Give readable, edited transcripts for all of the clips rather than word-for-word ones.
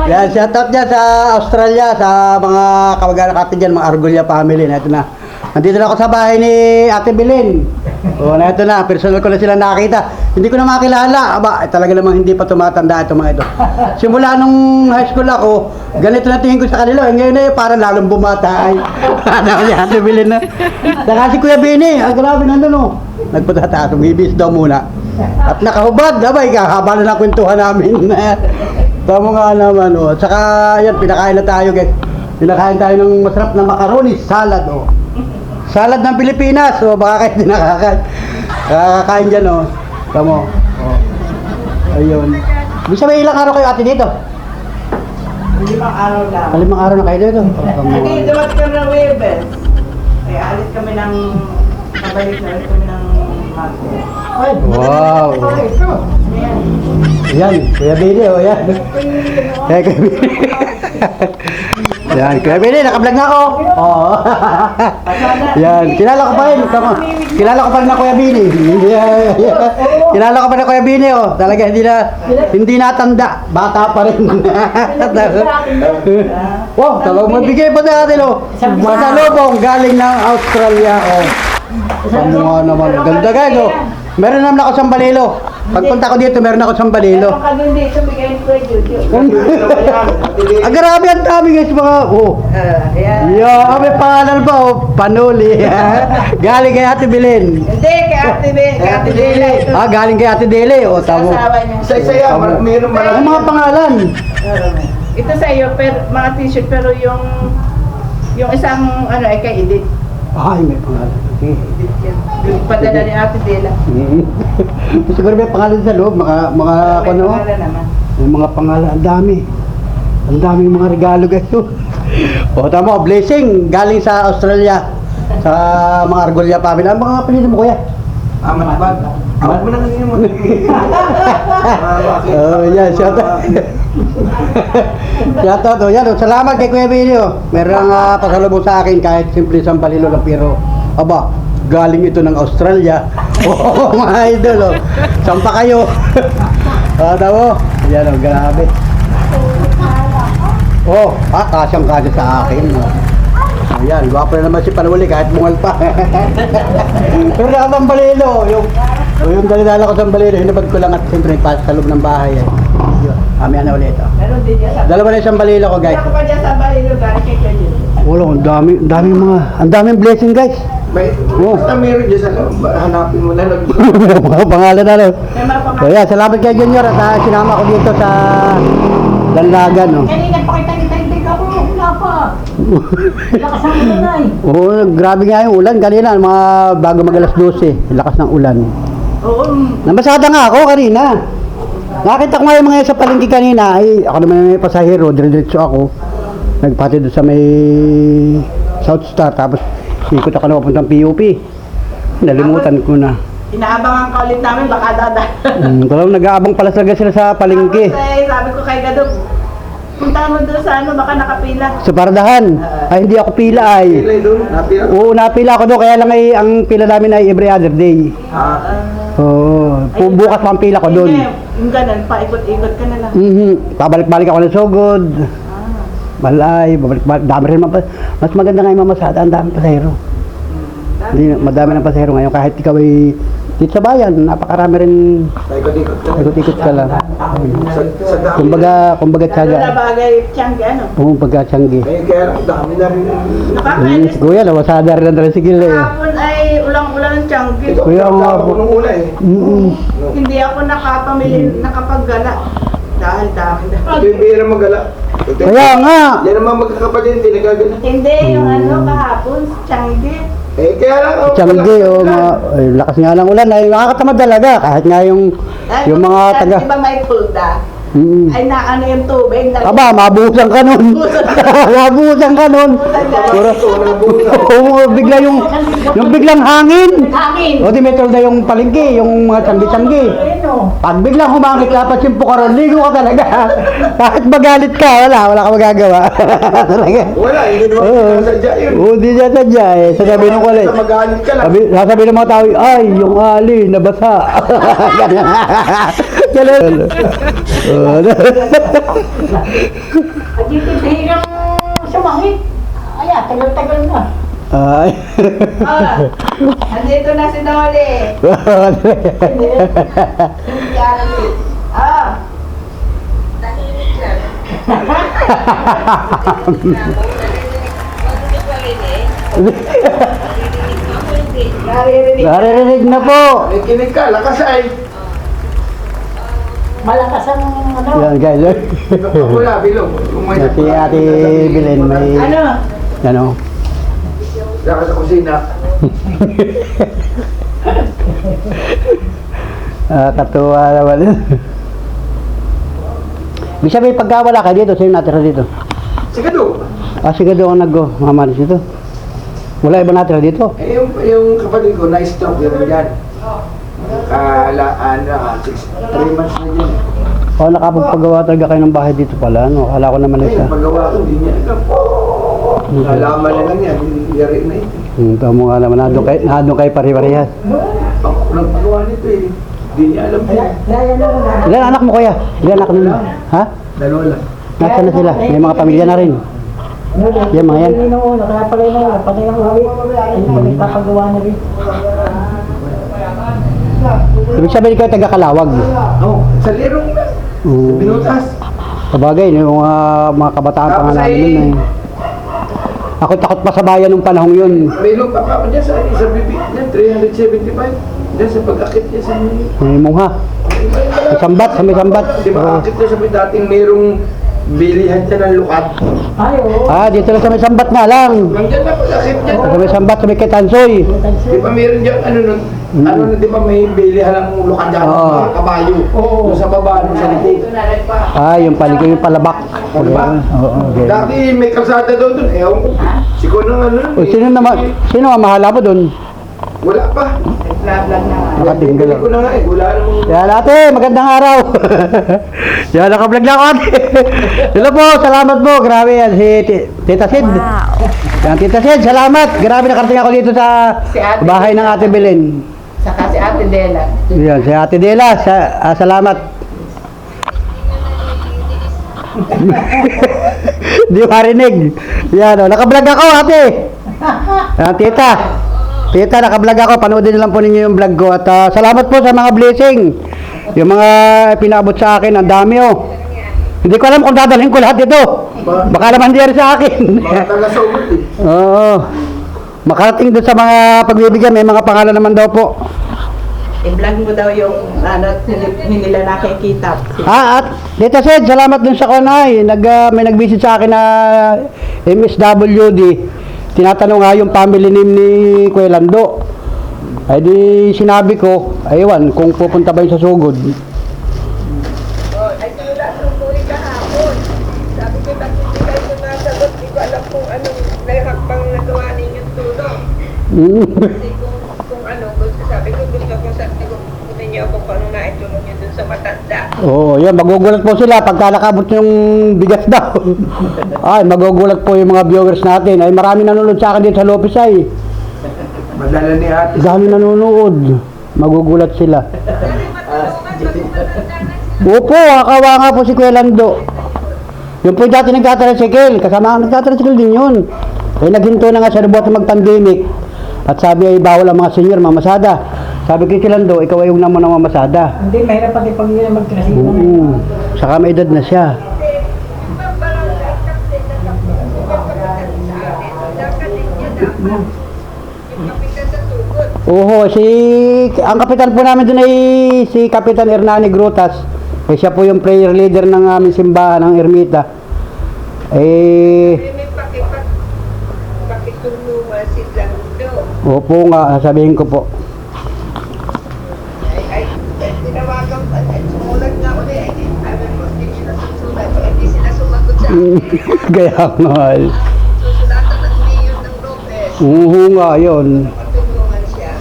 Yan, shout out dyan sa Australia, sa mga kamag-anak natin dyan, mga Argulla family. Ito na. Nandito na ako sa bahay ni Ate Belen. O, na ito na, personal ko na sila nakita. Hindi ko na makilala. Aba, talaga namang hindi pa tumatanda ito mga ito. Simula nung high school ako, ganito na tingin ko sa kanila. Ngayon na parang lalong bumata ay. Ano si Ate Belen na. Saka si Kuya Bini, ang grabe nandun o. Nagpunta tayo, bibis daw muna. At nakahubad, abay, kahaba na ng kwentuhan namin. Tama nga naman o. Saka, yan, pinakain na tayo guys. Pinakain tayo ng masarap na macaroni salad o. Salad ng Pilipinas, o baka kayo din nakakain dyan, o. Tamo, o. Ayun. Bisa may ilang araw kayo ate dito? 5 araw lang. 5 araw na kayo dito? Hindi, dumat ka ng Webes. Ay, alis kami ng, kabalik na alis kami ng Martes. Wow. Yan, Kuya Bini, o yan. Kuya Bini. Yan, Kuya Bini, nakablog na ako. Oo. Yan, kilala ko pa rin. Kilala ko pa rin na Kuya Bini. Kilala ko pa rin na Kuya Bini, oh. Talaga hindi natanda. Bata pa rin. Wow, talagang magbigay pa natin, oh. Masalubong, galing ng Australia, oh. Mga naman, ganda guys, oh. Meron naman ako sa Balilo. Pagpunta ko dito, meron ako sa Balilo. Meron ka dun dito, bigay ko yung Ah, grabe ang dami guys mga, oh. Ayan. Yo, may pangalan ba, oh, Panuli. Galing kay Ate Belen. Hindi, kay Ate Bela. Ah, galing kay Ate Dele, oh, tamo. Asawa niya. Isa-isa meron Ang mga pangalan. Ito sa iyo, pero mga t-shirt, pero yung isang ano ay kay Edith. Ay, may pangalan. Okay. Edith yan. Yung padala ni Ate Bela. Siguro may pangalan sa loob, mga May ano, pangalan naman. may mga pangalan, ang dami. Ang daming mga regalo guys. Oh, tama, blessing galing sa Australia sa mga Argulla family. Ang mga apelyido mo kuya? Amat mo na kanina mo. Oh, yan, shout out. Shout out, oh, yan, oh, salamat kay Kuya Bini, oh. Merong pasalubong sa akin kahit simple isang palilo lang pero aba, galing ito ng Australia. Oh, mga idol, oh. Saan pa kayo? Tama, yan, oh, grabe. Oh, kasyang kasya sa akin. Ayan, gwapo na naman si Panuli kahit bungal pa. Pero nakatang balilo, yung dalidala ko sa balilo, hinabad ko lang at siyempre nagpasok sa loob ng bahay. Yun, kami na ulit. Meron din niya sa Dalawa na isang balilo ko guys. Ako pa dyan sa Balilo, galing kay Kuya. Wala, ang daming blessing guys. May, Oh. basta meron dyan sa loob, hanapin mo na lang. Mga pangalan na rin. May mga So pangalan. yeah, salamat kay Junior at sinama ko dito sa Lanlagan. Oh. Kanina pakita kita hindi ka po, wala pa. Lakas ang ulan ay. Oo, grabe nga yung ulan kanina, mga bago mag alas 12, lakas ng ulan. Oo. Nabasada nga ako kanina. Nakita ko nga yung mga sa palengke kanina, ay ako naman may pasahero, diretso ako. Nagpati doon sa may South Star, tapos ikot ako na papuntang PUP. Nalimutan ko na. Inaabangan ka ulit namin, baka dada. Talagang nag-aabang pala talaga sila sa palengke. Tapos eh, sabi ko kay Gadok, punta mo doon sa ano, baka nakapila. Sa pardahan. Ay, hindi ako pila ay. Pilay doon, napira. Oo, napila ako doon, kaya lang ay ang pila namin ay every other day. Oo, bukas pa ang pila ko doon. Hindi, yung ganun, paikot-ikot ka na lang. Pabalik-balik ako ng sugod. Balay, babalik-balik. Dami rin mas maganda nga yung mamasada, ang dami pasahero. Hindi, madami ng pasahero ngayon kahit ikaw ay dito sa bayan, napakarami rin Ikot-ikot ka. ikot-ikot ka lang. Sa dami. Kumbaga Lalo tiyaga. na bagay, tiyangge, ano. Kumbaga tiyanggi. Eh, kaya lang, dami na rin. Nakakainis. Si Kuya, nawasada rin ang tricycle eh. Kahapon ay ulang-ulang ng tiyangge. Ikaw, Kuya, ang mga ako nung una eh. Hindi ako nakapaggala. Dahil dami na. Ito yung bihira magala. Kaya nga! Yan naman magkakapatid, hindi nagagala. Hindi, yung ano, kahapon, tiyangge. Eh, kaya lang. Tiyanggi, ay, lakas nga ng ulan, ay nakakatamad talaga, kahit nga yung mga taga... Di ba may pulda? Mm. Ay na ano yung tubig. Aba, mabuhusan ka nun. Mabuhusan ka nun. Oo, bigla yung biglang hangin. Hangin. O di may tolda yung palengke, yung mga tiyanggi-tiyanggi. Ano? Pag biglang humangit ka, pasimpo ka ron, ligo ka talaga. Kahit magalit ka, wala ka magagawa. Talaga. Wala, hindi naman Oo. sinasadya yun. Oo, di siya sadya eh. Sasabihin ng kulay. Basta magalit ka lang. Sasabihin ng mga tao, ay, yung ali, nabasa. Ganun. Oh, At dito hirang sumangit. Ay, tagal-tagal na. ay. Ah, andito na si Noli. Ah, naririnig. Naririnig na po. May kinig ka, lakas ay. Malakas ang ano. Yan guys. Wala, bilog. Kung may Si Ate Belen may Ano? ano. Lakas sa kusina. Katuwa naman. Ibig sabihin, pagka wala ka dito, sino natira dito? Sigado. Sigado ang nag-mamaris dito. Wala iba natira dito. Eh, yung kapatid ko, na-stroke yun dyan. 3 months na dyan. Nakapagpagawa talaga kayo ng bahay dito pala. No? Akala ko naman Eh, isa. yung paggawa ko, hindi niya alam. Nalaman na lang yan, yari na ito. Tama nga naman, nandun kayo pare-parehas. Ako lang pagawa nito eh. Hindi niya alam po. Ilan anak mo kuya? Ilan anak ninyo? Ha? Dalawa lang. Nasaan na sila? May mga pamilya na rin. Yan mga yan. Kaya pala yun, pati yung hawi. Hindi pa nagpapagawa na rin. Ibig sabihin kayo taga-Kalawag. Oo, sa lirong na. Binutas. Sabagay, yung mga kabataan pa nga Tapos namin ay- nun eh. Ako takot pa sa bayan nung panahong yun. May lupa pa ako dyan sa bibig niya, 375. Dyan sa pag-akit niya sa may... May mungha. May sambat, sa may sambat. Di ba akit niya sa may dating mayroong bilihan dyan ng lukat. Ay, oo. Dito lang sa may sambat nga lang. Nandiyan na pag-akit niya. Sa may sambat, sa may Ketansoy. Di ba meron dyan, ano nun? Ano na, di ba may bilihan ng lukat dyan, Oo. mga kabayo. Oo. Doon sa baba, doon sa likod. Dito na nagpa. Yung paligay, yung palabak. Palabak? Oo, okay. Dati may kalsada daw doon. Ewan ko. Siko nang ano nun. O, sino ang mahala mo doon? Wala pa. Nagla-vlog na nga. Nakatinggal Hindi ko na nga eh. Wala namang... Yan ate, magandang araw. Yan, nakablog lang ako ate. Hello po, salamat po. Grabe yan, si Tita Sid. Yan, Tita Sid, salamat. Grabe nakarating ako dito sa Si Ate bahay ng Ate Belen. Saka si Ate Dela. Yan, si Ate Dela, salamat. Di marinig. Yan, nakablog ako ate. Yan, Tita. Tita, nakablog ako. Panoodin na lang po ninyo yung vlog ko. At salamat po sa mga blessing. Yung mga pinaabot sa akin, ang dami oh. Hindi ko alam kung dadalhin ko lahat ito. Baka naman di rin sa akin. Mga taga-sumot eh. Oo. Makarating doon sa mga pagbibigyan, may mga pangalan naman daw po. I-vlog mo daw yung ano, hindi nila nakikita. At Tita Sid, salamat dun sa kanay. May nag-visit sa akin na MSWD. Tinatanong nga yung family name ni Kuya Lando. Ay di sinabi ko, aywan, kung pupunta ba yun sa Sugod. Ay, wala nung muli kahapon. Sabi ko, bakit hindi kayo sumasagot? Hindi ko alam kung anong nahihakbang nagawa ninyong tulong. Kasi kung ano, sabi ko, gusto ko sa kunin niyo ako kung anong naitulong niyo dun sa matanda. Oo, yan, magugulat po sila pagka nakabot yung bigas daw. Ay, magugulat po yung mga viewers natin. Ay, marami nanonood sa akin dito sa Lopez ay. Madala ni ate. Dami nanonood. Magugulat sila. Opo, kakawa nga po si Kuya Lando. Yung po dati nagtatricycle, kasama ang nagtatricycle din yun. Eh, naghinto na nga sa buhat ng mag-pandemic. At sabi ay bawal ang mga senior, mamasada. Sabi ko kay Lando, ikaw ay huwag naman ang mamasada. Hindi, mahirap pati pag yun magtrasino. Saka may edad na siya. Oo, ang kapitan po namin doon ay si Kapitan Hernani Grutas. Eh, siya po yung prayer leader ng aming simbahan, ng Ermita. May pakitulungan si Lando. Opo nga, sabihin ko po. Ay, tinawagan pa. Sumulat nga ulit. Ay, sabi ko, hindi nila susulat. Hindi sila sumagot sa akin. Kaya nga. Susulatan ng mayor ng Lopez. Oo nga, yun. Patulungan siya.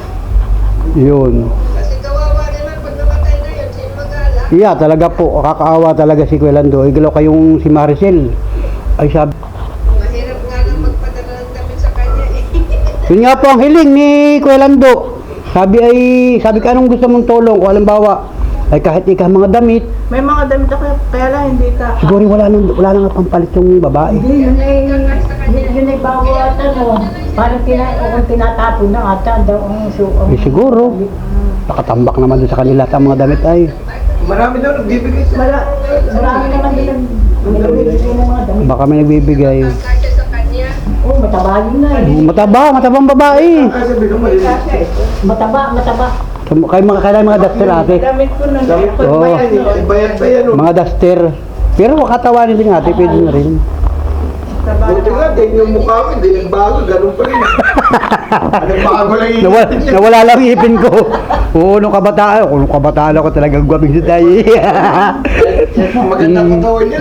Yun. Kasi kawawa naman pag namatay na yun, sino mag-ala? Yeah, talaga po. Kakaawa talaga si Kuya Lando. Igalaw kayong si Maricel. Ay, sabi. Mahirap nga lang magpadala ng damit sa kanya eh. Yun nga po ang hiling ni Kuya Lando. Sabi ko, anong gusto mong tulong? Kung halimbawa, Ay kahit ika mga damit, May mga damit ako, kaya lang hindi ka. siguro wala nang pampalit yung babae. Hindi, yun ay bago at ano. Parang kung tinatapon na ata daw ang suong. Eh, siguro. Nakatambak naman doon sa kanila at ang mga damit ay. Marami daw nagbibigay sa... Marami naman din ang nagbibigay ng mga damit. Baka may nagbibigay. Kasya sa kanya. Oh, mataba yun na eh. Matabang babae. Kasi bilang maliliit. Mataba. Kailangan mga duster ate. Damit ko na. Oo. Bayan-bayan. Mga duster. Pero makatawanin din ate, pwede na rin. Buti nga, din yung mukha ko, hindi nagbago, ganun pa rin. Nagbago lang yun. Nawala lang ipin ko. Oo, nung kabataan ako talagang gwaping si Tay. Magandang katawan niya.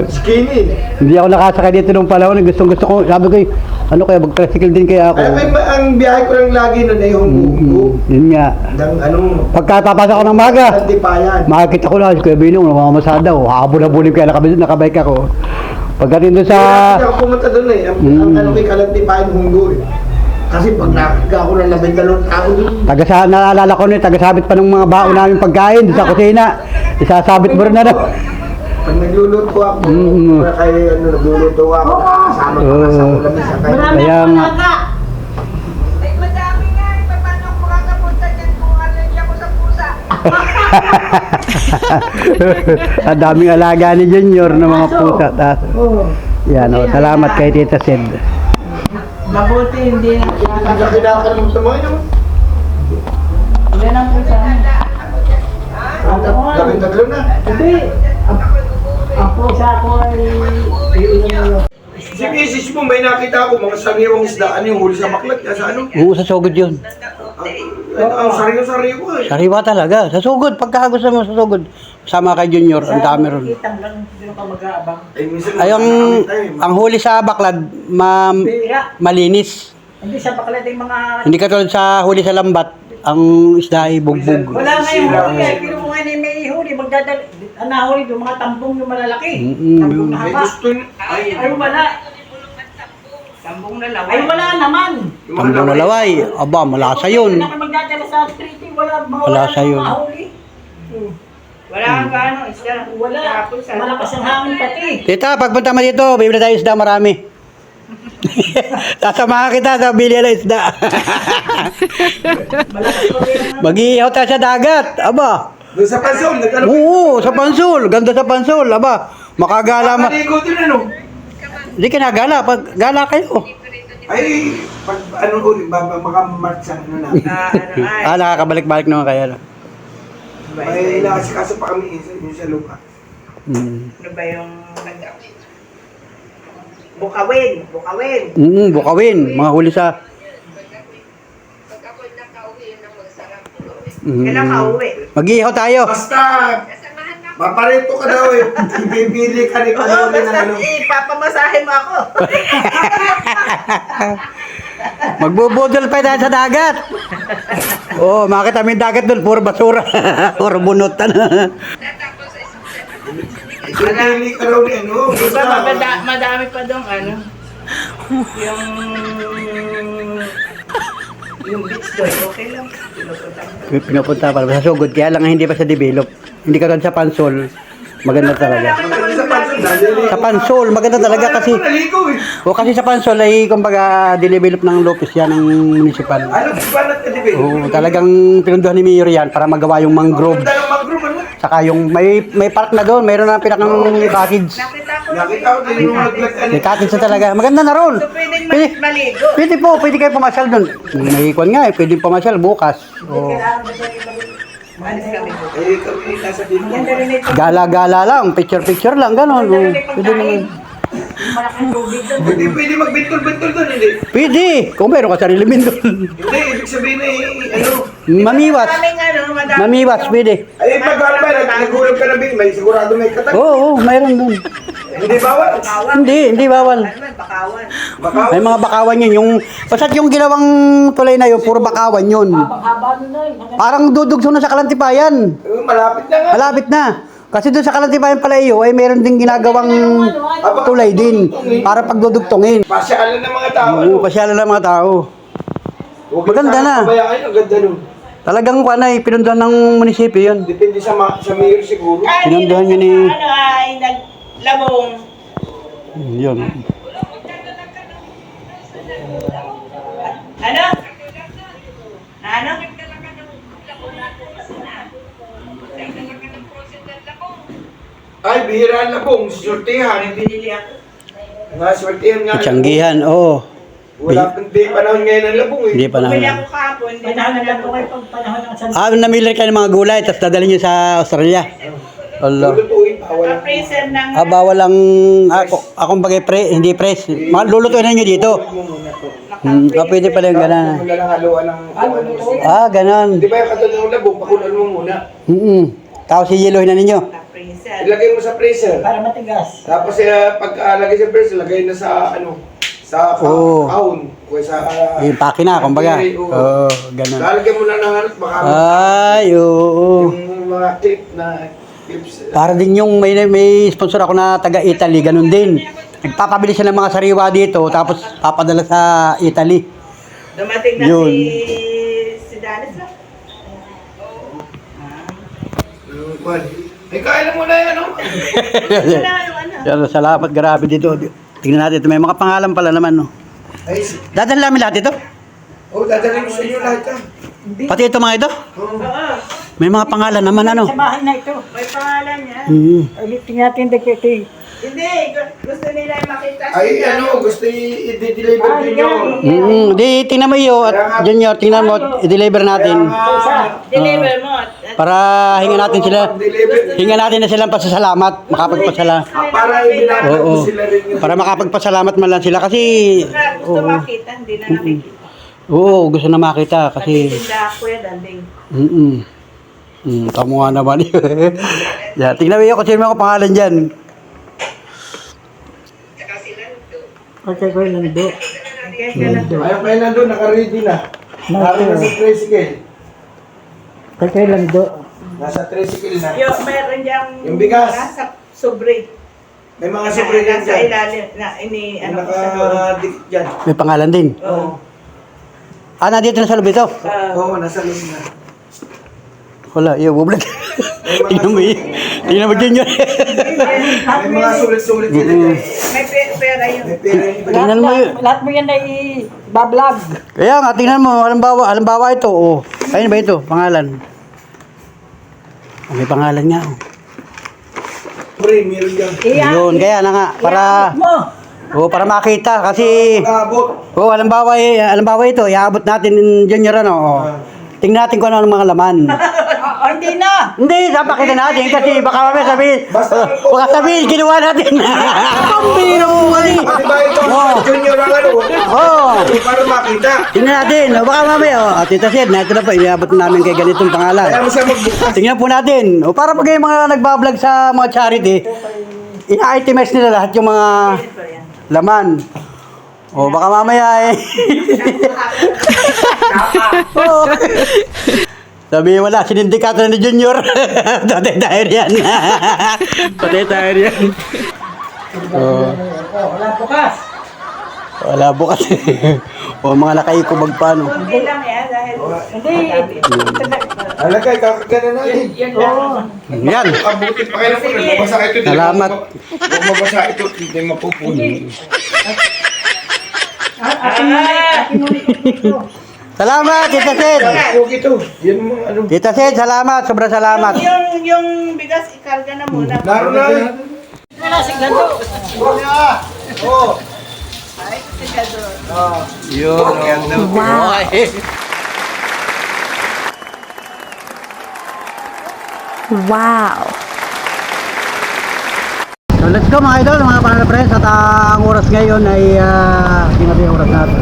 Skinny. Hindi ako nakasakay dito nung panahon. Gusto ko, sabi ko, ano kaya, mag-tricycle din kaya ako. Ang biyahe ko lang lagi nun ay hunggo. Yun nga. Pagkatapos ako ng maga, Antipayan. makakita ko na, si Kuya Binong, namamasada daw. Habol-habulin kaya nakabike ako. Pagdating doon sa... Hindi ako pumunta doon eh. Ang ano kay Kalantipayan hunggo eh. Kasi pag nakakita ako ng 12 tao doon. Naalala ko na, tagasabit pa ng mga baon namin pagkain doon sa kusina. Isasabit mo rin na daw. Pag nagluluto ako, nagluluto ako, kasama ko sa ulam sa kanya. Marami Kaya ang nga. palaga. Ay, madami nga. Paano ako makakapunta dyan kung allergy ako sa pusa? Ang daming alaga ni Junior ng mga pusa. Oh. Yan, salamat kay Tita Sid. Mabuti hindi na. Kinakalimutan mo yun. Yan ang pusa. Gawin tatlo na. Hindi. Ang pusa ko ay iinom. Si misis mo, may nakita ako, mga sariwang isda. Ano yung huli sa baklat? Sa ano? Oo, sa sugod yun. Ang sariw-sariw eh. Sariwa talaga. Sa sugod, pagkakagusto mo sa sugod. Sama kay Junior, ang dami ron. Kitang lang, hindi ka mag-aabang. Eh, minsan Ay, ang huli sa baklad, Bira. malinis. Hindi sa bakla yung mga... Hindi katulad sa huli sa lambat, ang isda ay bugbog. Wala nga yung huli eh. Pero kung ano yung may huli, magdadal... Ang nahuli yung mga tambong yung malalaki. Tambong na May haba. gusto Ay wala. Tambong na laway. Ay wala naman. Tambong na laway. Aba, malasa yun. Wala ka magdadala sa street, wala. Malasa yun. Wala kang gaano, isda. Wala. Malakas ang hangin pati. Tita, pagpunta mo dito, bibili tayo isda marami. Sasamahan kita sa bili ng isda. Mag-iihaw tayo sa dagat. Aba. Doon sa pansol, nag-ano? Oo, sa pansol. Ganda sa pansol. Aba, makagala. Maligo din ano? Hindi ka nagala. Pag gala kayo. Ay, pag ano ulit, makamarch ano na. Nakakabalik-balik naman kayo. May nakasikaso pa kami yung sa lupa. Ano ba yung... Bukawin. Bukawin. Mga huli sa... Pag ako'y nakauwi, yun ang masarap. Kailan ka uwi? Mag-iihaw tayo. Basta, Kasamahan na maparito ka daw eh. Pipili ka ni Oo, Kanoli ng basta ano. ipapamasahe mo ako. Magbubudol pa tayo sa dagat. Oo, makita mo yung dagat doon. Puro basura. Puro bunutan. tapos ay Pipili ka daw ni ano. Diba, madami pa doon, ano? Yung beach doon, okay lang. Pinupunta pa sa sugod. Kaya lang hindi pa sa develop. Hindi ka doon sa pansol. Maganda talaga. Sa pansol, naliligo. Sa pansol, maganda talaga kasi. Naligo eh. O kasi sa pansol ay kumbaga dinevelop ng Lopez yan ng municipal. Ano, banat ka diba? Oo, talagang pinunduhan ni Mayor yan para magawa yung mangrove. Ganda ng mangrove ano? Saka yung may park na doon, mayroon na pinakang cottage. Nakita ko din yung naglag May cottage na talaga. Maganda na ron. So, pwedeng maligo. Pwede po, pwede kayo pumasyal doon. May ikon nga eh, pwede pumasyal bukas. O, Alis kami. Eh, kami nasa dito. Ganda rin ito. gala-gala lang, picture-picture lang, gano'n. O, pwede naman. Malaking tubig doon. Hindi pwede magbintol-bintol doon, hindi. Pwede, kung meron ka sarili mindol. Hindi, ibig sabihin ay, ano. Mamiwas. Maraming ano, madami. Mamiwas, pwede. Ay, pag-alba, nagulog ka na bin, may sigurado may katag. Oo, mayroon doon. Hindi bawal. Hindi bawal. Ano man, bakawan. Baka, May mga bakawan yun. Basta't yung ginawang tulay na yun, puro bakawan yun. Haba nun na eh. Parang dudugso na sa Kalantipayan. malapit na nga. Malapit na. Kasi doon sa Kalantipayan pala iyo, ay meron din ginagawang tulay din. Para pagdudugtongin. Pasyalan ng mga tao. Oo, pasyalan ng mga tao. Huwag Maganda yung na. Pabayaan, ang ganda nun. Talagang kuan ay pinunduhan ng munisipyo yun. Depende sa mayor siguro. Pinunduhan yun ni... Ano ay naglabong. Yun. Ano? Ano? Ay, bihira na pong sortihan. Binili ako. Nga, sortihan nga. Tiyanggihan, oo. Wala pang di panahon ngayon ng labong eh. Hindi pa Bumili na. ako kahapon. Hindi Panahon na na lang po kayo pag panahon ng San Namili kayo ng mga gulay, tapos dadalhin nyo sa Australia. Allah. Lulutuin pa, wala. Freezer ng... Bawal ang... Akong bagay hindi press. Lulutuin na nyo dito. Pwede pala yung gano'n. Wala lang haluan ng Ganon. Di ba yung katulad ng labong, pakunan mo muna. Tapos iyelohin na ninyo. freezer. Ilagay mo sa freezer. para matigas. Tapos pag lagay sa freezer, lagay na sa sa Oo. kahon. O sa... Impake na, kumbaga. Oo, ganon. Lalagyan mo na ng hanot, baka Ay, oo. yung mga clips. Para din yung may sponsor ako na taga-Italy, ganun din. Nagpapabili sila ng mga sariwa dito, tapos papadala sa Italy. Dumating na Yun. si Danis na. Ay, kailan mo na yan, ano? Wala yung ano. Pero salamat, grabe dito. Tingnan natin, ito may mga pangalan pala naman, no. Ay, Dadala namin lahat ito. dadalhin ko sa inyo lahat yan. Pati ito mga ito. Oo. May mga pangalan naman, ano. Sa bahay na ito. May pangalan niya. Ulitin natin dito. Hindi, gusto nila yung makita Ay, gusto i-deliver din nyo. Di, tingnan mo iyo at Junior, tingnan mo, i-deliver natin. Deliver mo. Para hinga natin sila, hinga natin na silang pasasalamat, makapagpasalamat. Para ibinatag Oo. mo sila rin yun. Para makapagpasalamat man lang sila kasi, Gusto makita, hindi na nakikita. oo, gusto na makita kasi, Nagtitinda ako yan, danding. tamo nga naman. Yeah, tingnan mo iyo kung sino mga pangalan dyan. Okay, ko lang do. Okay, kailan to? Ayaw kayo nandun, naka-ready na. Nasa tricycle. Okay lang do. Nasa tricycle na. Meron diyang... Yung bigas. Nasa sobre. May mga sobre din Nasa dyan. ilalim na Yung ko sa loob. naka-dikit dyan. May pangalan din. Oo. Nandito na sa loob ito. Oo, nasa loob na. Wala, iyo, bublag. Tingnan mo iyo. Tingnan mo Junior. May mga sulit-sulit sila dyan. May pera yun. May pera yun. Tingnan mo yun. Lahat mo yan na i-bablog. Kaya nga, tingnan mo, halimbawa ito, oh. Ayun ba ito, pangalan? May pangalan nga, oh. Pre, meron dyan. Yun, kaya na nga, para, para makita, kasi, Kabot. halimbawa ito, iabot natin, Junior, ano, oh. Tingnan natin kung ano ang mga laman. Hindi na. Hindi, napakita natin, kasi baka mamaya sabihin, baka sabihin, ginawa natin. Pambiro mo kasi. Di ba ito, junior ang ano? Oo. Para makita. Tingnan natin, baka mamaya, oh, Tita Sid, na ito na po, iabot namin kay ganitong pangalan. Kaya mo siya magbukas. Tingnan po natin. O para pag yung mga nagbablog sa mga charity, ina-itemize nila lahat yung mga laman. O baka mamaya eh. Oo. Sabi wala, sinindikato na ni Junior. Patay tayo yan. Patay tayo yan. Wala bukas. Wala bukas. O mga nakaikubag pa, no? Hindi lang yan dahil... Hindi. Alagay, kakagana na eh. Yan. Kabuti pa kayo na po. Mabasa ito. Salamat. Huwag mabasa ito. Hindi mapupunin. Salamat, Tita Sid. Huwag ito. Yan mo ano. Tita Sid, salamat. Sobrang salamat. Yung bigas, ikarga na muna. Naroon na eh. Wala si Gando. Oo. Ay, kasi ka doon. Yun. Wow. Wow. So let's go mga idol, mga panel friends. At ang oras ngayon ay tingnan natin yung oras natin.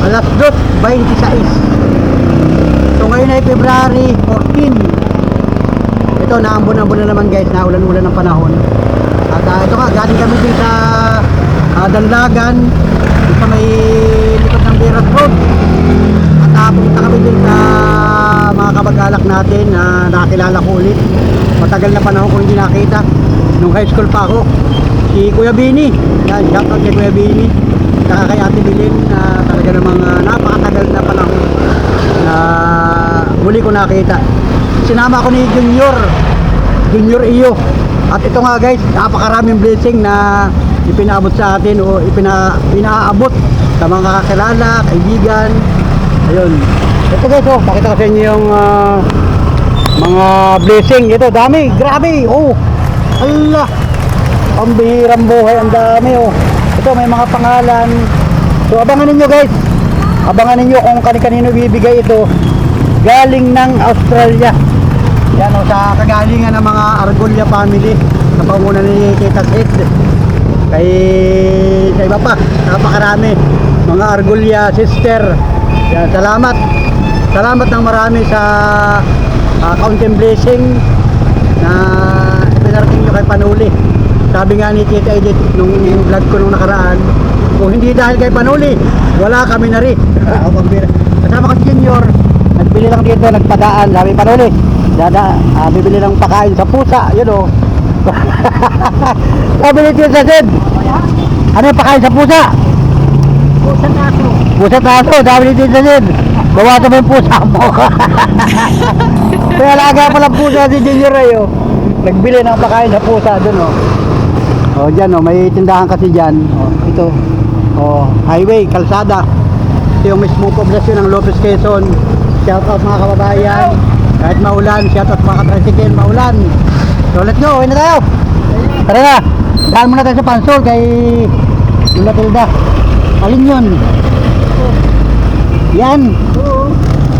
Alas 2:26. So ngayon ay February 14. Ito, naambon-ambon na naman guys, na ulan-ulan ng panahon. At ito nga, galing kami din sa Danlagan, sa may likod ng Beras Road. At pumunta kami din sa mga kamag-alak natin na nakakilala ko ulit. Matagal na panahon ko hindi nakita. nung high school pa ako. Si Kuya Bini. Yan, shout out kay Kuya Bini. Saka kay Ate Bilin na talaga namang napakatagal na panahon na muli ko nakita. Sinama ako ni Junior Iyo. At ito nga guys, napakaraming blessing na ipinaabot sa atin o pinaabot sa mga kakilala, kaibigan. Ayun. Ito guys, oh, pakita ko sa inyo yung mga blessing. Ito, dami, grabe. Oh, Allah. Ang bihirang buhay, ang dami oh. Ito, may mga pangalan. So, abangan ninyo guys. Abangan ninyo kung kani-kanino bibigay ito. Galing ng Australia. Yan o, sa kagalingan ng mga Argulla family. Sa panguna ni Tita Sid. Kay sa iba pa, napakarami. Mga Argulla sister. Yan, salamat. Salamat ng marami sa kaunting blessing na ipinarating nyo kay Panuli. Sabi nga ni Tita Edith nung vlog ko nung nakaraan, kung hindi dahil kay Panuli, wala kami na rin. Kasama ko si Junior, nagbili lang dito, nagpadaan. Sabi Panuli, bibili ng pakain sa pusa, yun o. Sabi ni Tita Sid, ano yung pakain sa pusa? Pusa na ako. Pusa taso, sabi ni Tita Sid, bawasan mo yung pusa mo. Kaya alaga pa lang pusa si Junior ay o. Nagbili ng pakain sa pusa dun o. O dyan o, may tindahan kasi dyan. O, ito. O, highway, kalsada. Ito yung mismo poblasyon ng Lopez Quezon. Shout out mga kababayan. Kahit maulan, shout out mga katricycle, maulan. So let's go, uwi na tayo. Tara na, daan muna tayo sa Pansol kay Lola Tilda. Alin yun? Yan.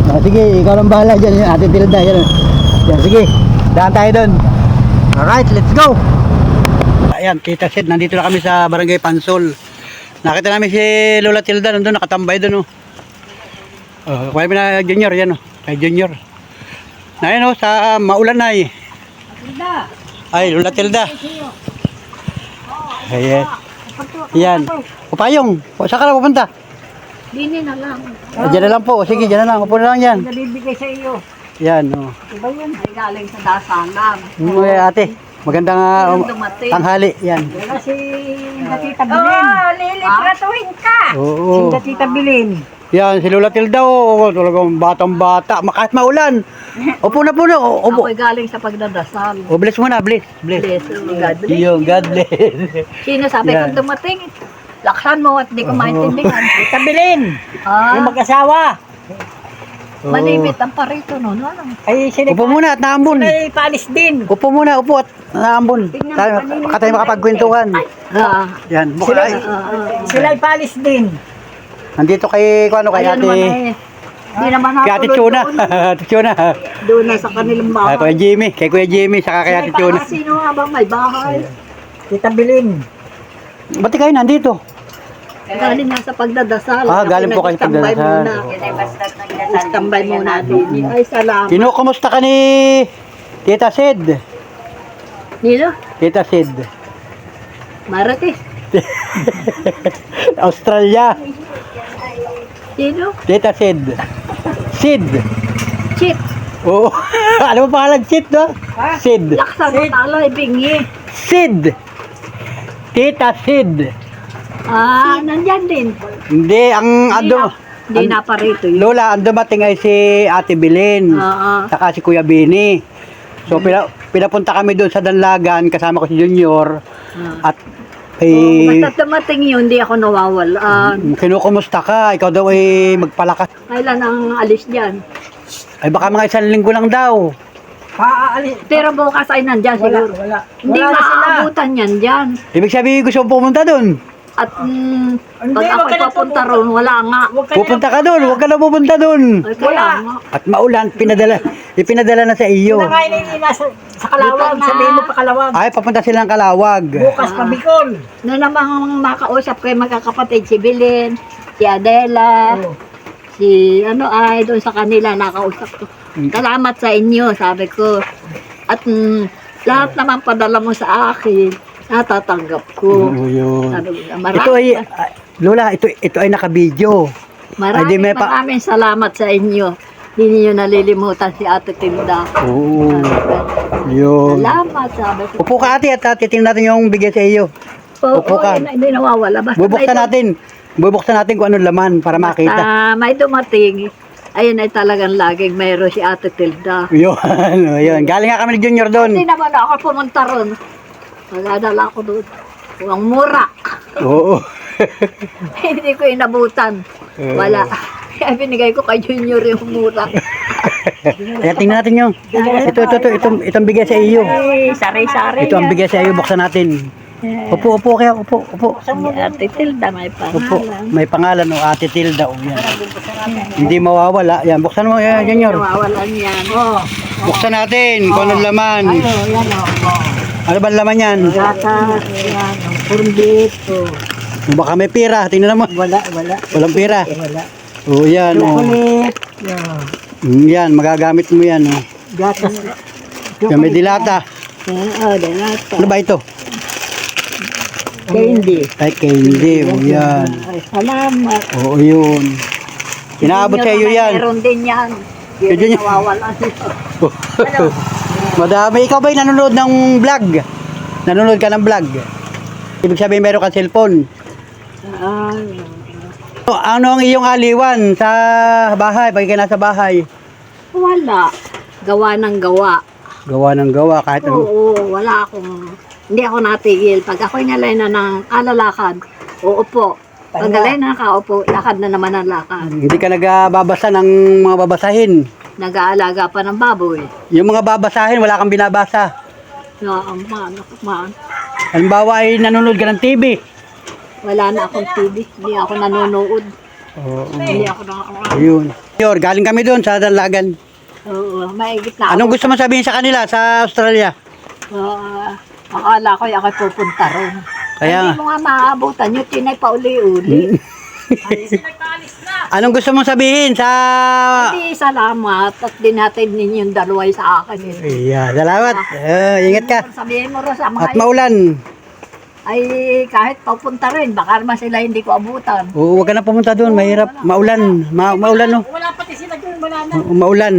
O, sige, ikaw lang bahala dyan yung Ate Tilda. Yan, yan, sige, daan tayo dun. Alright, let's go. Ayan, Tita Sid, nandito na kami sa Barangay Pansol. Nakita namin si Lola Tilda nandun, nakatambay dun oh. Kuya na Junior, yan oh, kay Junior. Na yan oh, sa maulan na eh. Ay, Lola Tilda. Ayan. Yan. Upayong, saan ka na pupunta? Dini na lang. Diyan na lang po, sige, diyan na lang, upo na lang yan. Nabibigay sa iyo. Yan oh. Diba yun? Ay galing sa dasalam. Ate, magandang tanghali, yan. Wala si Tita Bilin. Lilitratuhin ka! Oo. Si Tita Bilin. Yan, si Lola Tilda, oh, talagang batang-bata, kahit maulan. Upo na po na, upo. Ako'y galing sa pagdadasal. Oh, bless muna, bless. Bless. God bless. Yung God bless. Sino sabi Yan. kong dumating? Laksan mo at di ko maintindihan. Tita Bilin, Ah, yung mag-asawa. manibit ang parito no. Ano? Ay, Upo muna at naambon. Ay, palis din. Upo muna, upo at naambon. Tayo makapagkwentuhan. Ah, Yan, Sila, mukha. sila palis din. Nandito kay, ano, kay ayun ate, naman eh. Di naman kay ate natuloy Chuna. doon. Ate Chuna. Doon na sa kanilang bahay. Kuya Jimmy, kay Kuya Jimmy, saka kay ate Chuna. Sino nga ba may bahay? Tita Bilin. Ba't kayo nandito? Galing nga sa pagdadasal. Galing po kayo sa pagdadasal. Standby muna din. Ay, salamat. Sino, kumusta ka ni Tita Sid? Nino? Tita Sid. Maratis. Australia. Sino? Tita Sid. Sid. Chit. Oo. Ano mo pangalan? Sid, no? Sid. Laksan mo talay, bingi. Sid. Tita Sid. Ah, nandyan din. Hindi, ang ando. Hindi na pa rito yun. Lola, ang dumating ay si Ate Bilin. Oo. Saka si Kuya Bini. So, pinapunta kami doon sa Danlagan. Kasama ko si Junior. At Basta dumating yun, hindi ako nawawala. kinukumusta ka? Ikaw daw ay magpalakas. Kailan ang alis dyan? Ay baka mga 1 linggo lang daw. Paalis. Pero bukas ay nandyan siguro. Wala. Hindi Wala na sila. maaabutan yan dyan. Ibig sabihin gusto mo pumunta doon. At Hindi, pag wag ka ako na papunta pupunta. ron, wala nga. Huwag ka Pupunta ka doon. Huwag ka na pupunta doon. Ay, kaya Wala. nga. At maulan, ipinadala na sa iyo. Nakain na sa Kalawag. Dito na. Sabihin mo pa Kalawag. Ay, papunta silang Kalawag. Bukas pa Bicol. Na namang makausap ko yung magkakapatid, si Bilin, si Adela, si ano ay doon sa kanila nakausap ko. Salamat sa inyo, sabi ko. At lahat naman padala mo sa akin, natatanggap ko. Oo, yun. Sabi ko, Ito ay, Lola, ito ay naka-video. Ay, di maraming may pa- salamat sa inyo. Hindi niyo nalilimutan si Ate Tilda. Oo. Yun. Salamat, sabi ko. Upo ka ate at titingnan natin yung bigay sa iyo. Upo ka. Hindi nawawala. Basta Bubuksan natin. Bubuksan natin kung anong laman para makita. Basta may dumating. Ayun ay talagang laging mayroon si Ate Tilda. Yun. Yun. Galing nga kami ni Junior doon. Hindi naman ako pumunta ron. Magdadala ako doon. Ang mura. Oo. Hindi ko inabutan. Wala. Kaya binigay ko kay Junior yung mura. Kaya tingnan natin yung. Itong bigay sa iyo. Ay, sari-sari Ito ang bigay sa iyo. Buksan natin. Upo kaya. Upo. Si Ate Tilda may Upo. pangalan. May pangalan o Ate Tilda. O yan. Hindi mawawala. Yan. Buksan mo yan, Junior. Nawawalan yan. Buksan natin kung anong laman. Yan o. Ano ba laman yan? Gatas. Yan. Kurbit. Baka may pira. Tingnan mo. Wala. Walang pira. Wala. O yan. O. Chocolate. Yan. Yan. Magagamit mo yan. O. Gatas. Yan. May dilata. Delata. Ano ba ito? Candy. Ay, candy. O yan. Ay, salamat. Oo, yun. Inaabot sa iyo yan. Meron din yan. Yun Hindi yun. nawawalan. Madami. Ikaw ba'y nanonood ng vlog? Nanonood ka ng vlog? Ibig sabihin meron kang cellphone. Ano ang iyong aliwan sa bahay? Pag ikaw nasa bahay? Wala. Gawa ng gawa. Gawa ng gawa kahit ano. Oo, wala akong, hindi ako natigil. Pag ako'y nalay na ng kalalakad, uupo. Pag nalay na nakaupo, lakad na naman ang lakad. Hindi ka nagbabasa ng mga babasahin. Nag-aalaga pa ng baboy. Yung mga babasahin, wala kang binabasa. Man. Halimbawa ay nanonood ka ng TV. Wala na akong TV. Hindi ako nanonood. Oo. Hindi ako nanonood. Ayun. Yor, galing kami doon sa Dalagan. Oo, maigit na Anong gusto mo sabihin sa kanila sa Australia? Akala ko ako'y pupunta ron. Kaya Hindi mo nga maaabutan. Yung tinay pa uli-uli. anong gusto mong sabihin sa... Hindi, salamat. At dinatid ninyong dalaway sa akin. Iya, salamat. Ingat ka. Sabihin mo rin sa mga At maulan. ay kahit papunta rin, baka naman sila hindi ko abutan. Oo, huwag ka na pumunta doon. Mahirap. Maulan. Maulan, no? Wala pati sila dun, wala na. Maulan.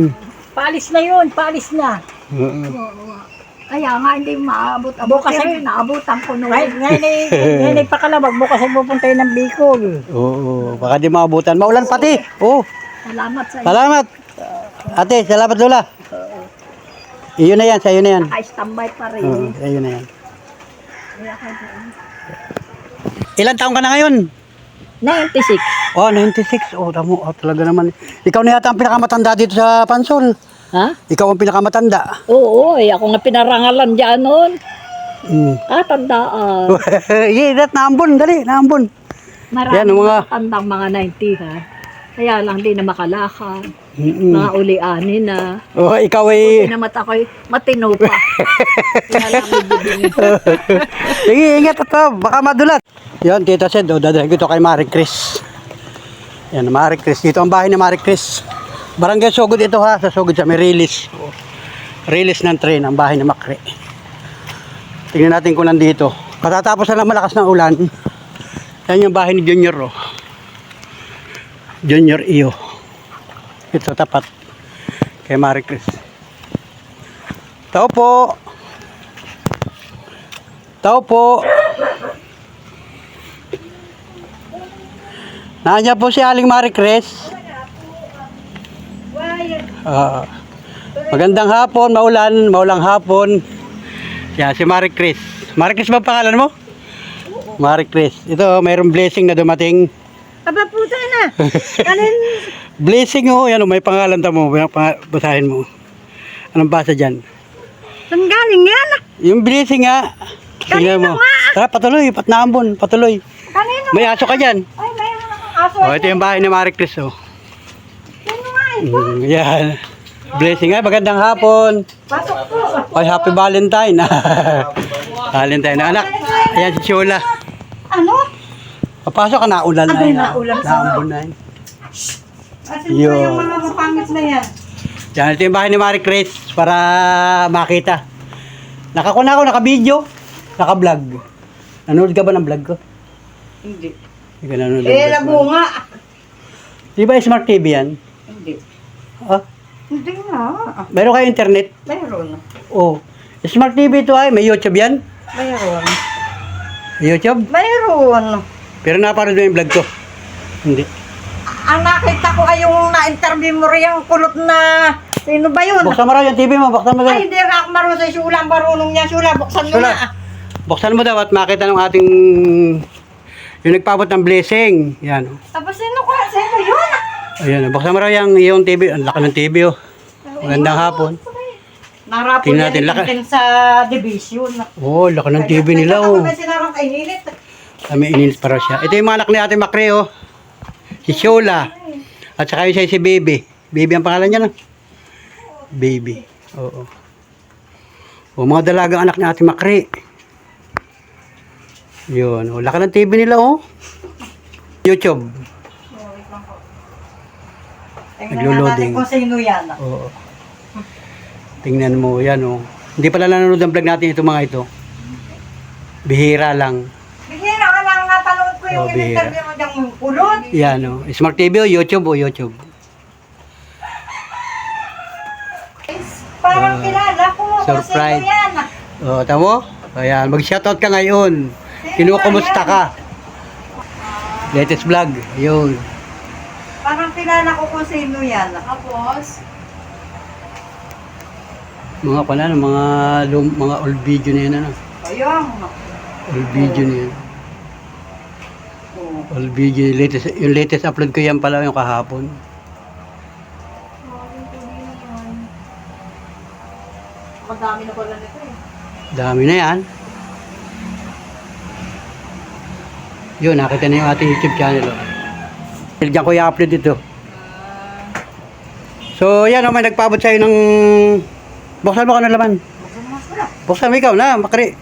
Paalis na yun, paalis na. Kaya nga hindi maabot. Bukas Pero naabutan ko noon. Ngayon ay pakalabag, bukas ay pupunta yun ng Bicol. Oo, baka di maabutan. Maulan pati. Oo. Salamat sa inyo. Salamat. Ate, salamat Lola. Iyon na yan, sa iyo na yan. Naka-standby pa rin. Oo, sa iyo na yan. Ilan taong ka na ngayon? 96. Oh, 96. Oh, tamo. Oh, talaga naman. Ikaw na yata ang pinakamatanda dito sa Pansol. Ha? Ikaw ang pinakamatanda. Oo, ako nga pinarangalan dyan noon. Mm. Tandaan. Yeah, naambon. Dali, naambon. Maraming Yan, mga- tandang mga 90 ha. Kaya lang di na makalakad. Mm-mm. Mga uli-ani na. Oh, ikaw ay... Hindi naman ako'y matino pa. Kaya lang bibigyan. Sige, ingat ito. Baka madulat. Yan, Tita Sed. O, dadalhin ko ito kay Marie Chris. Yan, Marie Chris. Dito ang bahay ni Marie Chris. Barangay Sugod ito ha. Sa Sugod sa may release. Release ng train ang bahay ni Macre. Tingnan natin kung nandito. Katatapos na lang malakas ng ulan. Yan yung bahay ni Junior. Oh. Junior Iyo. Ito tapat. Kay Marie Chris. Tao po. Tao po. Nandiyan po si Aling Marie Chris. Magandang hapon, maulang hapon. Yan, si Marie Chris. Marie Chris ba pangalan mo? Marie Chris. Ito, mayroong blessing na dumating. Aba puta na. Kanin. Blessing oh, yan oh, may pangalan tamo, basahin mo. Anong basa dyan? Saan galing yan? Yung blessing nga. Tingnan mo. Tara, patuloy, patnaambon, patuloy. Kanino? May aso ka dyan. Ay, may aso. Oh, ito yung bahay ni Marie Chris oh. Sino nga eh? Yan. Blessing ay magandang hapon. Pasok po. Ay, happy Valentine. Valentine na anak. Ayan si Chula. Ano? Papasok ka na ulan na Abay, yan. naulan. Naambon na yan. Asin Yo. pa yung mga mapangit na yan? Yan, ito yung bahay ni Marie Chris para makita. Nakakuna ako, naka-video, naka-vlog. Nanonood ka ba ng vlog ko? Hindi. Hindi ka nanonood ng Eh, vlog ko. lago nga. Di ba Smart TV yan? Hindi. Ah, Hindi nga. meron kayo internet? Mayroon. Oh. Smart TV ito ay, may YouTube yan? Mayroon. YouTube? Mayroon. Pero napanood mo yung vlog ko? Hindi. Ang nakita ko ay yung na-interview mo rin yung kulot na... Sino ba yun? Buksan mo raw yung TV mo, buksan mo daw. Ay, hindi nga ako marunong sa sula. Marunong niya sula. Buksan mo Sula. na. Buksan mo daw at makita ng ating... Yung nagpabot ng blessing. Yan. Tapos sino ko? Sino yun? Ayan, buksan mo raw yung TV. Ang laki ng TV oh. Magandang hapon. Narapon Tingnan natin, yan laki. din sa division. Oh, laki ng TV nila oh. May sinarang kainilit. May ininis para siya. Ito yung mga anak ni Ate Macre oh. Si Shola. At saka yung si Baby. Baby ang pangalan niya no? Baby. Oo. O mga dalagang anak ni Ate Macre. Yun. O, laki ng TV nila oh. YouTube. Naglo-loading. Kung sino yan. Oo. Tingnan mo yan oh. Hindi pala nanonood ang vlog natin ito mga ito. Bihira lang. Bigyan na lang napanood ko yung Oh, bihira. in-interview mo diyang kulot. Yan oh. Smart TV o YouTube o YouTube. Parang kilala ko. Kung surprise. sino yan. O, tamo? Ayan, mag-shoutout ka ngayon. Kinukumusta ka? Latest vlog. Ayun. Parang kilala ko kung sino yan. Tapos? Mga pala, mga old video na yan. Ano? Ayun. Old video na yan. Oh. Old video. Yung latest upload ko yan pala yung kahapon. Madami na pala nito eh. Dami na yan. Yun, nakita na yung ating YouTube channel. Oh. Diyan ko i-upload ito. So, yan o, may nagpaabot sa'yo ng... Buksan mo ka ng laman. Buksan mo ikaw na, Makri.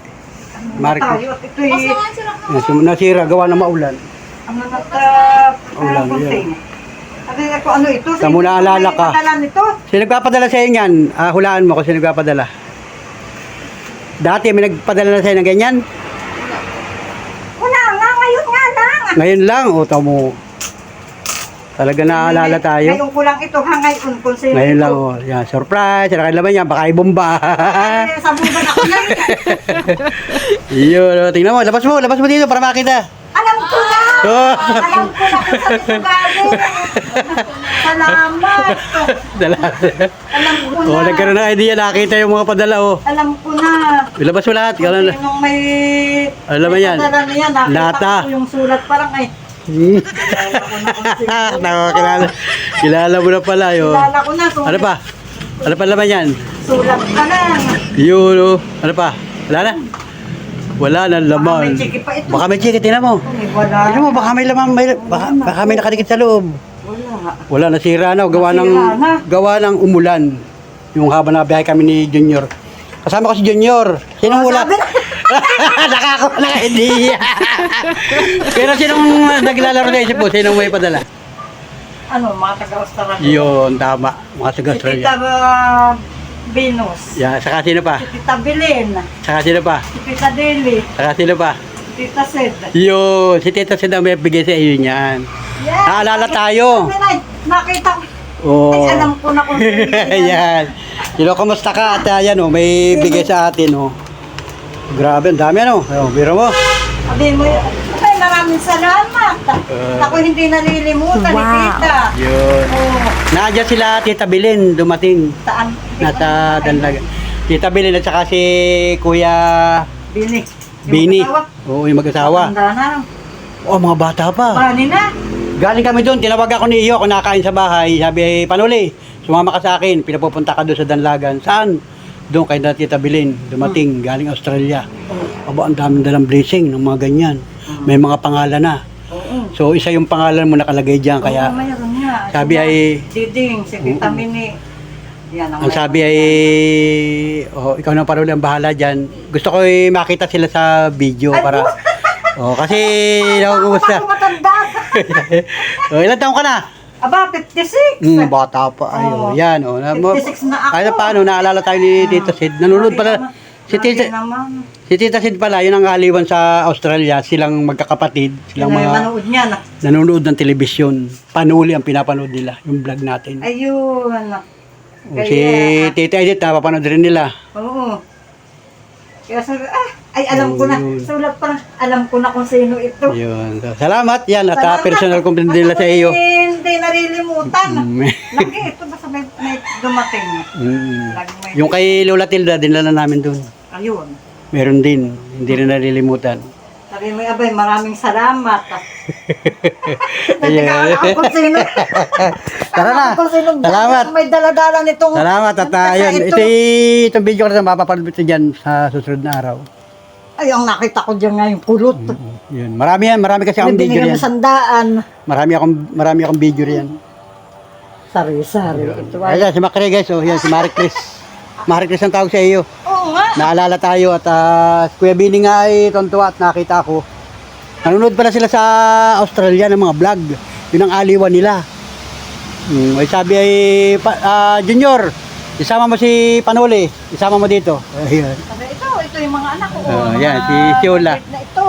Marco. Tayo at ito'y Yan, nasira, gawa ng maulan. ang Ulan, kunting. Sabi ko, ano ito? Sa muna alala ka. Padala nito. Sino nagpapadala sa'yo yan? Hulaan mo kung sino nagpapadala. Dati may nagpadala na sa'yo ng ganyan? Wala nga, ngayon nga lang. Ngayon lang, o tamo. Talaga naaalala tayo. Ngayon ko lang ito, ha, ngayon kung sino Ngayon ito. lang, oh. Yan, surprise. Sino kayo laman yan? Baka ibomba. Ay, sabugan ako na. Yun, oh. Tingnan mo. Labas mo dito para makita. Alam ko na. Oh. Alam ko na kung saan ito galing. Salamat. Dala. Alam ko na. Oh, nagkaroon ng idea. Nakita yung mga padala, oh. Alam ko na. Ilabas mo lahat. Ikaw lang. Sinong may... Alam mo yan. Padala niya, nakita Lata. ko yung sulat parang ay. Kilala ko na kung sino. Nakakilala. Kilala mo na pala, yun. Kilala ko na. Sulat, Ano pa? Ano pa laman yan? Sulat ka lang. Yun, oh. Ano pa? Wala na? Wala na laman. Baka may chiki pa ito. Baka may chiki, tingnan mo. Ay, wala. Tingnan mo, baka may laman. Baka may nakadikit sa loob. Wala. Wala, nasira na. Nasira na. Gawa ng umulan. Yung habang nabiyahe kami ni Junior. Kasama ko si Junior. Sinong wala? Sabi na. Nakakawa na idea. Pero sinong naglalaro na isip mo? Sinong may padala? Ano, mga taga-Australia. Yun, tama. Mga Si taga-Australia. Tita Venus. Yeah, saka sino pa? Si Tita Belen. Saka sino pa? Si Tita Deli. Saka sino pa? Tita Sed. Yun, si Tita Sid ang may bigay sa iyo niyan. Yes. Naalala tayo. Ay, nakita ko. Oh. Ay, alam ko na kung sino yan. Yan. Sino, kamusta ka? At yan, oh, may bigay sa atin, oh. Grabe, ang dami, ano? Oh, biro mo. Sabihin mo yun. Ay, maraming salamat. Ako hindi nalilimutan ni Wow. Tita. Yun. Oh, Nandiyan sila, Tita Bilin, dumating. saan? Nasa Danlaga. Tita Bilin at saka si Kuya Bini. Bini. Yung mag-asawa. Oo, yung mag-asawa. Tanda na. Oh, mga bata pa. Bani na. Galing kami doon, tinawag ako ni Iyo, kung nakain sa bahay. Sabi, Panuli, sumama ka sa akin, pinapupunta ka doon sa Danlagan. Saan? Doon kay Tita Bilin, dumating, galing Australia. Aba, ang daming dalang blessing ng mga ganyan. May mga pangalan na. Oo. So, isa yung pangalan mo nakalagay dyan, kaya Oo, mayroon nga. sabi Sina ay- Diding, si Tita Mini. Yan ang sabi ay, oh, ikaw na Panuli ang bahala dyan. Gusto ko makita sila sa video para, oh, kasi, nakakumusta. Ako matanda. Oh, ilan taong ka na? Aba, 56. Bata pa. Oo. Ayun, yan. Oh. 56 na ako. Kahit paano, naalala tayo ni Tita Sid. Nanonood pala. Si Grabe Tita, naman. Si Tita Sid pala, yun ang aliwan sa Australia. Silang magkakapatid. Silang mga manood niya na. nanonood ng telebisyon. Panuli ang pinapanood nila, yung vlog natin. Ayun, anak. O, si Tita Edith, napapanood rin nila. Oo. Kaya sabi, alam ko na. Yun. Sulat pa na. Alam ko na kung sino ito. Yun. So, salamat yan at Salamat. personal compliment nila sa iyo. Hindi narilimutan. Mm. Lagi, ito basta may dumating. Mm. Lagi may... Yung kay Lola Tilda, dinala namin dun. Ayun. Meron din, hindi rin nalilimutan. Sabi mo, abay, maraming salamat. Ayan. Nagkakala kung sino. Tara na. Kung sino Salamat. may daladala nitong... Salamat at yun. Itong video ko na mapapanood ito dyan sa susunod na araw. Ay, ang nakita ko dyan nga yung pulot. Yun. Marami kasi akong video Binigyan riyan. mo 100. Marami akong video riyan. Sari-sari. Ito ay... Ayan, si Macri guys, oh, yan, si Marie Chris. Marie Chris ang tawag sa iyo. Oo nga. Naalala tayo at Kuya Bini nga ay tontuwa at nakita ko. Nanonood pala sila sa Australia ng mga vlog. Yun ang aliwan nila. Ay sabi ay Junior, isama mo si Panoli, isama mo dito. Ayun. Sabi, ito yung mga anak ko. Yan, si Siola. Na ito.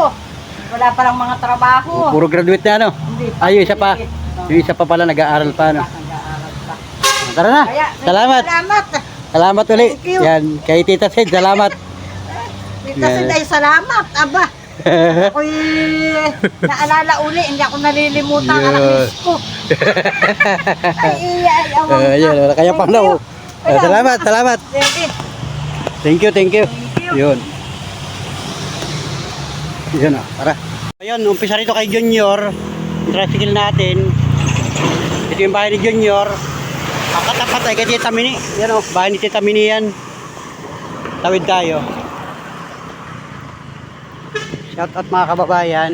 Wala palang mga trabaho. Puro graduate na ano. Hindi. Ay, yung isa pa. Yung isa pa pala nag-aaral pa ano. Nag-aaral pa. Tara na. Kaya, Salamat. Salamat. Salamat ulit. Thank you. Yan, kay Tita Sid, salamat. Tita Sid, ay salamat. Aba. Ako'y naalala uli. Hindi ako nalilimutan ang anak Yes. miss ko. Ay, awang Ayun, wala kaya pang Thank you. daw. Salamat. Sige. Thank you. Thank you. Yun. Yun na, tara. Ayun, umpisa rito kay Junior. Yung tricycle natin. Ito yung bahay ni Junior. Ang katapat ay kay Tita Mini. Yan o, bahay ni Tita Mini yan. Tawid tayo. Shout out mga kababayan.